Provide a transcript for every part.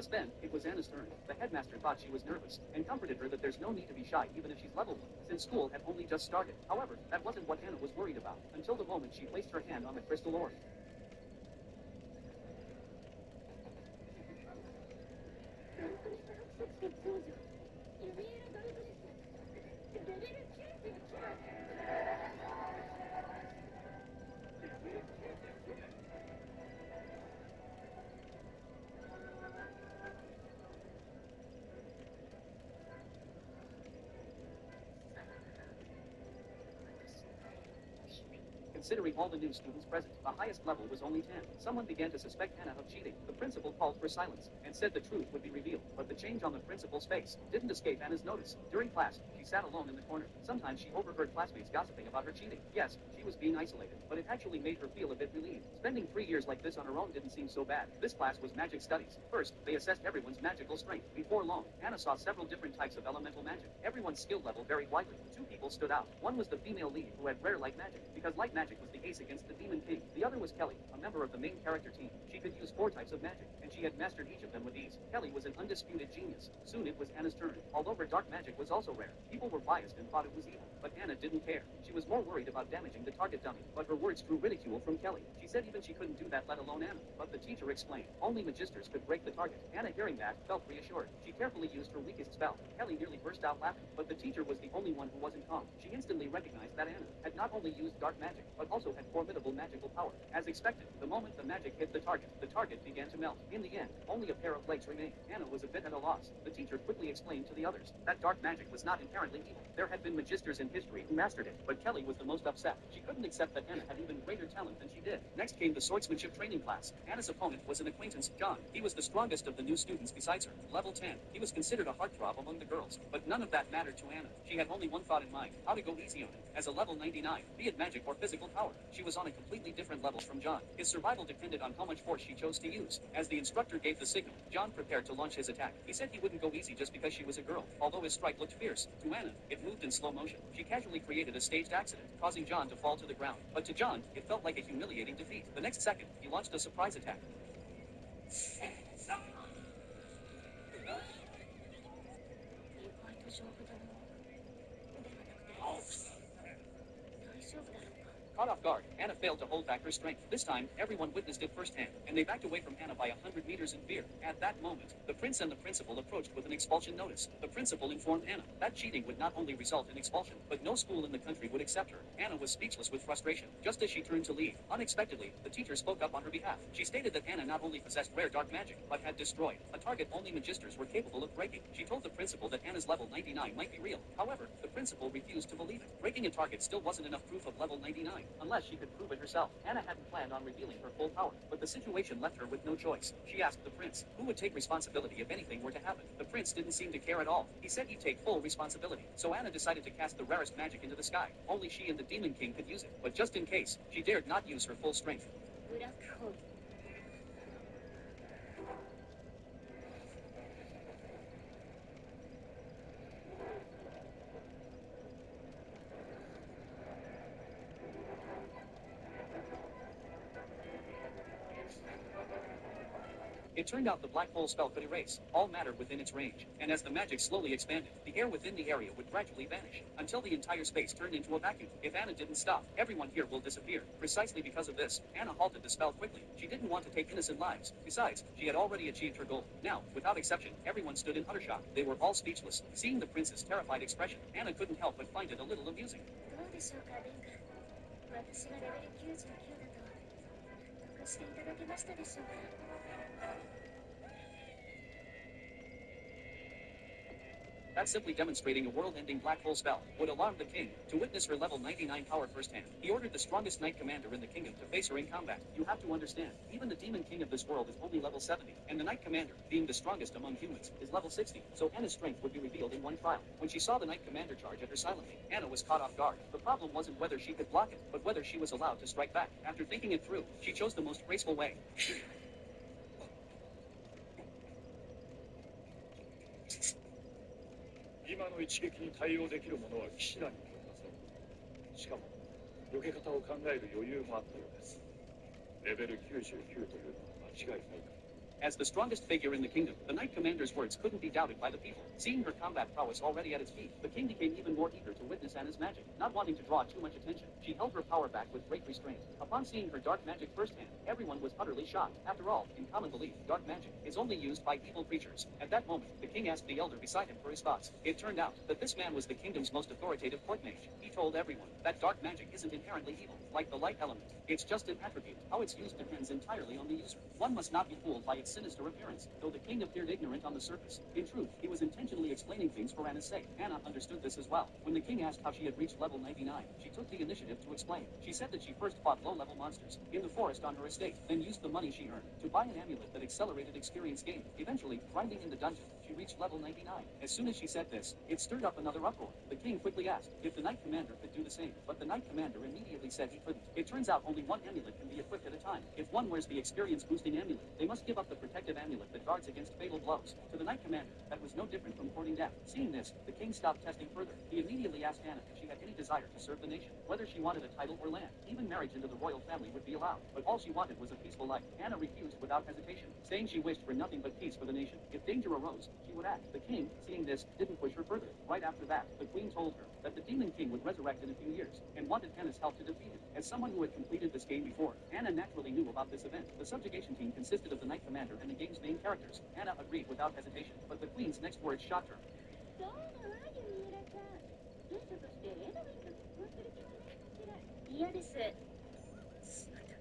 Just then, it was Anna's turn. The headmaster thought she was nervous, and comforted her that there's no need to be shy even if she's level 1, since school had only just started. However, that wasn't what Anna was worried about, until the moment she placed her hand on the crystal orb. Considering all the new students present, the highest level was only 10. Someone began to suspect Anna of cheating. The principal called for silence and said the truth would be revealed. But the change on the principal's face didn't escape Anna's notice. During class, she sat alone in the corner. Sometimes she overheard classmates gossiping about her cheating. Yes, she was being isolated, but it actually made her feel a bit relieved. Spending 3 years like this on her own didn't seem so bad. This class was magic studies. First, they assessed everyone's magical strength. Before long, Anna saw several different types of elemental magic. Everyone's skill level varied widely. 2 people stood out. One was the female lead who had rare light magic, because light magic was the ace against the Demon King. The other was Kelly, a member of the main character team. She could use 4 types of magic, and she had mastered each of them with ease. Kelly was an undisputed genius. Soon it was Anna's turn. Although her dark magic was also rare, people were biased and thought it was evil. But Anna didn't care. She was more worried about damaging the target dummy. But her words drew ridicule from Kelly. She said even she couldn't do that, let alone Anna. But the teacher explained, only magisters could break the target. Anna, hearing that, felt reassured. She carefully used her weakest spell. Kelly nearly burst out laughing, but the teacher was the only one who wasn't calm. She instantly recognized that Anna had not only used dark magic, but also had formidable magical power. As expected, the moment the magic hit the target began to melt. In the end, only a pair of legs remained. Anna was a bit at a loss. The teacher quickly explained to the others that dark magic was not inherently evil. There had been magisters in history who mastered it, but Kelly was the most upset. She couldn't accept that Anna had even greater talent than she did. Next came the swordsmanship training class. Anna's opponent was an acquaintance, John. He was the strongest of the new students besides her. Level 10. He was considered a heartthrob among the girls, but none of that mattered to Anna. She had only one thought in mind, how to go easy on him. As a level 99, be it magic or physical power, she was on a completely different level from John. His survival depended on how much force she chose to use. As the instructor gave the signal, John prepared to launch his attack. He said he wouldn't go easy just because she was a girl, although his strike looked fierce. To Anna, it moved in slow motion. She casually created a staged accident, causing John to fall to the ground. But to John, it felt like a humiliating defeat. The next second, he launched a surprise attack. 丈夫だろうか。 Caught off guard, Anna failed to hold back her strength. This time, everyone witnessed it firsthand, and they backed away from Anna by 100 meters in fear. At that moment, the prince and the principal approached with an expulsion notice. The principal informed Anna that cheating would not only result in expulsion, but no school in the country would accept her. Anna was speechless with frustration. Just as she turned to leave, unexpectedly, the teacher spoke up on her behalf. She stated that Anna not only possessed rare dark magic, but had destroyed a target only magisters were capable of breaking. She told the principal that Anna's level 99 might be real. However, the principal refused to believe it. Breaking a target still wasn't enough proof of level 99, unless she could prove it herself. Anna hadn't planned on revealing her full power, but the situation left her with no choice. She asked the prince, who would take responsibility if anything were to happen. The prince didn't seem to care at all. He said he'd take full responsibility. So Anna decided to cast the rarest magic into the sky. Only she and the Demon King could use it. But just in case, she dared not use her full strength. Black hole. It turned out the black hole spell could erase all matter within its range, and as the magic slowly expanded, the air within the area would gradually vanish, until the entire space turned into a vacuum. If Anna didn't stop, everyone here will disappear. Precisely because of this, Anna halted the spell quickly. She didn't want to take innocent lives. Besides, she had already achieved her goal. Now, without exception, everyone stood in utter shock. They were all speechless. Seeing the prince's terrified expression, Anna couldn't help but find it a little amusing. どうでしょうか、殿下。私がレベル99だと納得していただけましたでしょうか。That simply demonstrating a world-ending black hole spell would alarm the king. To witness her level 99 power firsthand, he ordered the strongest knight commander in the kingdom to face her in combat. You have to understand, even the demon king of this world is only level 70, and the knight commander, being the strongest among humans, is level 60, so Anna's strength would be revealed in one trial. When she saw the knight commander charge at her silently, Anna was caught off guard. The problem wasn't whether she could block it, but whether she was allowed to strike back. After thinking it through, she chose the most graceful way. 今の一撃に対応できる者は騎士団にもいません。しかも避け方を考える余裕もあったようです。レベル99というのは間違いないか。As the strongest figure in the kingdom, the Knight Commander's words couldn't be doubted by the people. Seeing her combat prowess already at its peak, the king became even more eager to witness Anna's magic. Not wanting to draw too much attention, she held her power back with great restraint. Upon seeing her dark magic firsthand, everyone was utterly shocked. After all, in common belief, dark magic is only used by evil creatures. At that moment, the king asked the elder beside him for his thoughts. It turned out that this man was the kingdom's most authoritative court mage. He told everyone that dark magic isn't inherently evil, like the light element. It's just an attribute. How it's used depends entirely on the user. One must not be fooled by its sinister appearance, though the king appeared ignorant on the surface. In truth, he was intentionally explaining things for Anna's sake. Anna understood this as well. When the king asked how she had reached level 99, she took the initiative to explain. She said that she first fought low-level monsters in the forest on her estate, then used the money she earned to buy an amulet that accelerated experience gain. Eventually, grinding in the dungeon, she reached level 99. As soon as she said this, it stirred up another uproar. The king quickly asked if the Knight Commander could do the same, but the Knight Commander immediately said he couldn't. It turns out only one amulet can be equipped at a time. If one wears the experience-boosting amulet, they must give up the protective amulet that guards against fatal blows. To the Knight Commander, that was no different from courting death. Seeing this, the king stopped testing further. He immediately asked Anna if she had any desire to serve the nation, whether she wanted a title or land. Even marriage into the royal family would be allowed, but all she wanted was a peaceful life. Anna refused without hesitation, saying she wished for nothing but peace for the nation. If danger arose, she would act. The king, seeing this, didn't push her further. Right after that, the queen told her that the Demon King would resurrect in a few years, and wanted Anna's help to defeat him. As someone who had completed this game before, Anna naturally knew about this event. The subjugation team consisted of the Knight Commander and the game's main characters. Anna agreed without hesitation, but the queen's next words shocked her. そうなのユミウラちゃん。ゲストとしてレドウィンが結婚する気はないかしら。嫌です。しまった。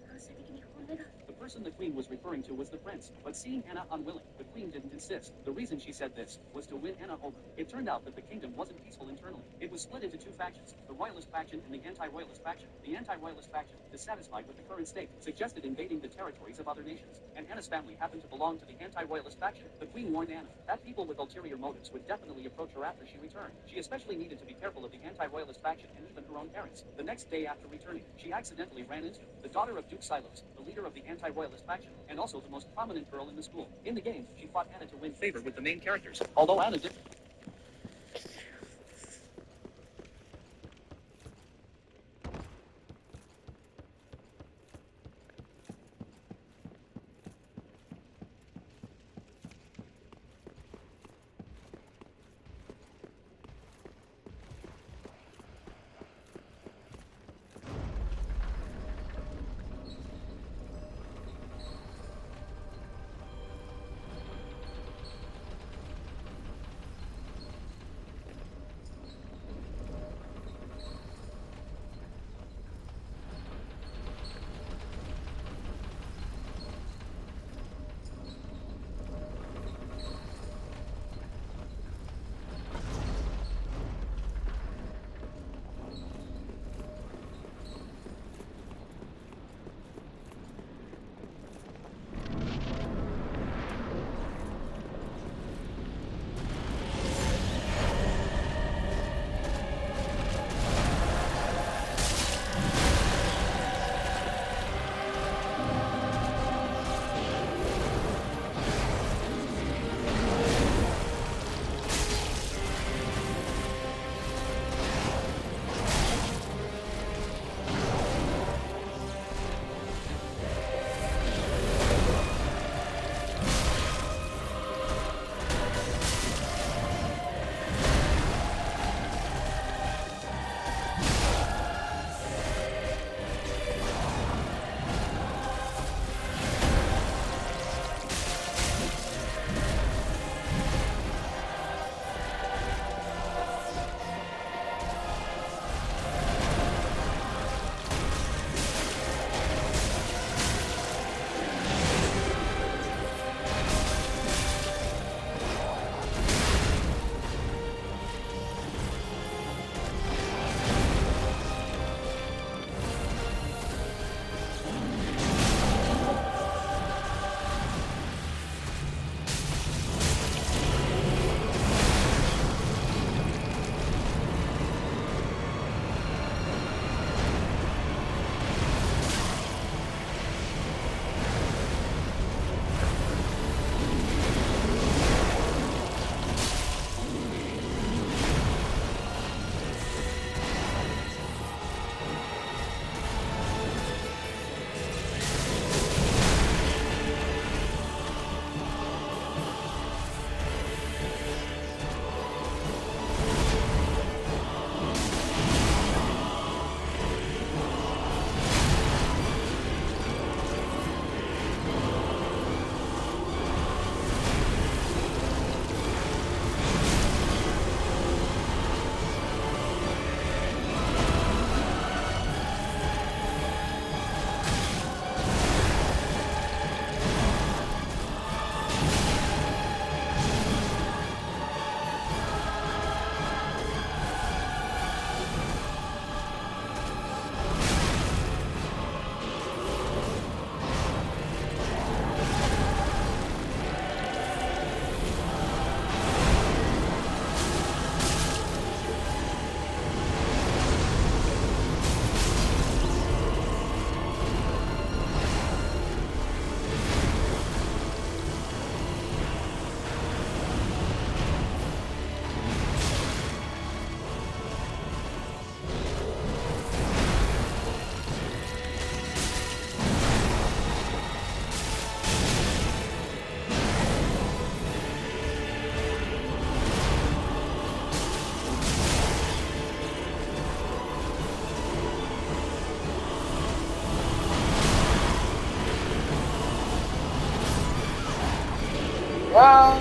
反射的に本音が。The person the queen was referring to was the prince, but seeing Anna unwilling, the queen didn't insist. The reason she said this was to win Anna over. It turned out that the kingdom wasn't peaceful internally. It was split into two factions, the royalist faction and the anti-royalist faction. The anti-royalist faction, dissatisfied with the current state, suggested invading the territories of other nations, and Anna's family happened to belong to the anti-royalist faction. The queen warned Anna that people with ulterior motives would definitely approach her after she returned. She especially needed to be careful of the anti-royalist faction and even her own parents. The next day after returning, she accidentally ran into the daughter of Duke Silos, the leader of the anti-royalist faction, and also the most prominent girl in the school. In the game, she fought Anna to win favor with the main characters, although Anna did. 와.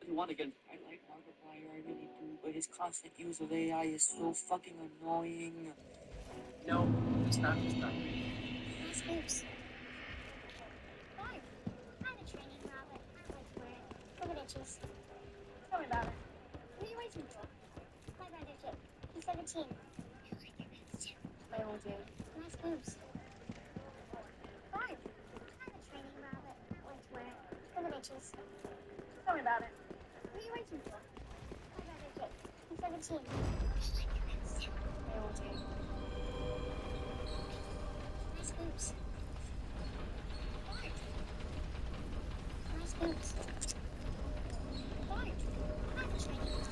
Didn't want to get. I like Markiplier, I really do, but his constant use of AI is so fucking annoying. No, it's not this time. Nice boobs. Fine. I had a training robot. I don't like to wear it. Look at itches. Tell me about it. Who are you waiting for? My brother Jake. He's 17. I like your boobs too. My old Jake. Nice boobs. Fine. I had a training robot. I don't like to wear it. Look at itches. Tell me about it. Who are you waiting for? My brother Jake. He's 17. I like your boobs too. My old Jake. Nice boobs. Fine. Nice boobs. Fine. I had a training